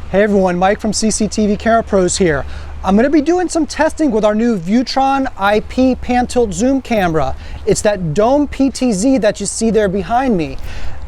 Hey everyone, Mike from CCTV Camera Pros here. I'm going to be doing some testing with our new Viewtron IP pan-tilt zoom camera. It's that dome PTZ that you see there behind me.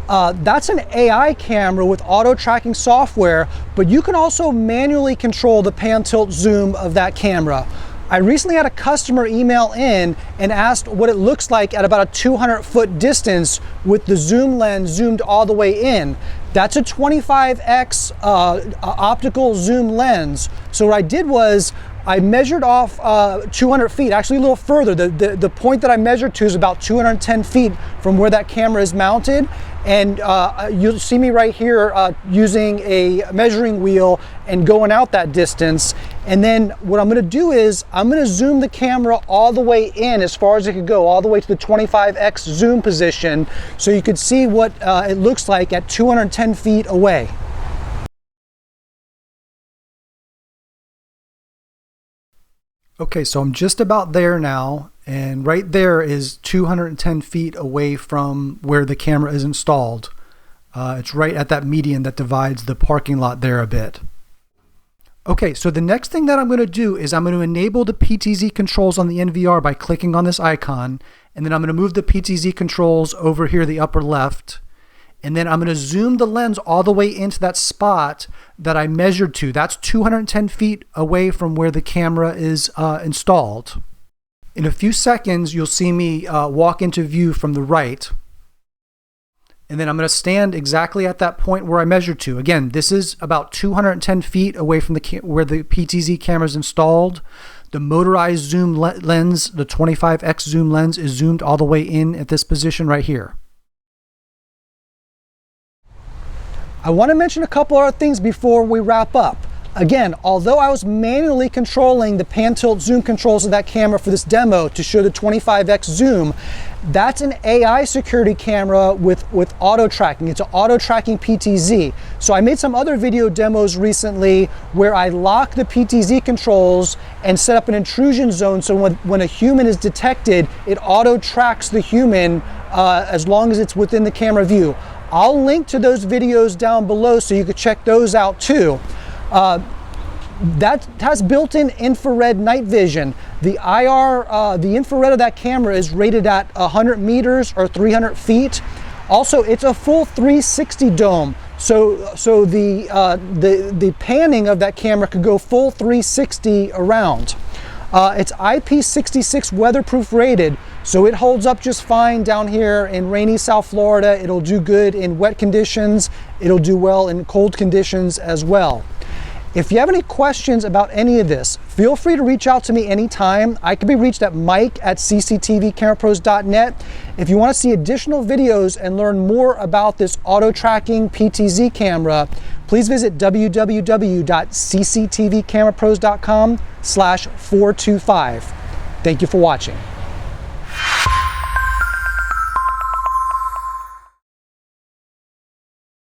That's an AI camera with auto tracking software, but you can also manually control the pan-tilt zoom of that camera. I recently had a customer email in and asked what it looks like at about a 200-foot distance with the zoom lens zoomed all the way in. That's a 25x optical zoom lens. So what I did was I measured off 200 feet, actually a little further. The point that I measured to is about 210 feet from where that camera is mounted. And you'll see me right here using a measuring wheel and going out that distance. And then what I'm gonna do is I'm gonna zoom the camera all the way in as far as it could go, all the way to the 25x zoom position, so you could see what it looks like at 210 feet away. Okay, so I'm just about there now, and right there is 210 feet away from where the camera is installed. It's right at that median that divides the parking lot there a bit. Okay, so the next thing that I'm going to do is I'm going to enable the PTZ controls on the NVR by clicking on this icon, and then I'm going to move the PTZ controls over here the upper left, and then I'm going to zoom the lens all the way into that spot that I measured to. That's 210 feet away from where the camera is installed. In a few seconds, you'll see me walk into view from the right. And then I'm going to stand exactly at that point where I measured to. Again, this is about 210 feet away from where the PTZ camera is installed. The motorized zoom lens, the 25x zoom lens, is zoomed all the way in at this position right here. I want to mention a couple other things before we wrap up. Again, although I was manually controlling the pan-tilt zoom controls of that camera for this demo to show the 25x zoom, that's an AI security camera with auto tracking. It's an auto tracking PTZ. So I made some other video demos recently where I lock the PTZ controls and set up an intrusion zone, so when a human is detected, it auto tracks the human as long as it's within the camera view. I'll link to those videos down below so you can check those out too. That has built-in infrared night vision. The infrared of that camera is rated at 100 meters or 300 feet. Also, it's a full 360 dome. So the panning of that camera could go full 360 around. It's IP66 weatherproof rated, so it holds up just fine down here in rainy South Florida. It'll do good in wet conditions. It'll do well in cold conditions as well. If you have any questions about any of this, feel free to reach out to me anytime. I can be reached at mike@cctvcamerapros.net. If you want to see additional videos and learn more about this auto tracking PTZ camera, please visit www.cctvcamerapros.com/425. Thank you for watching.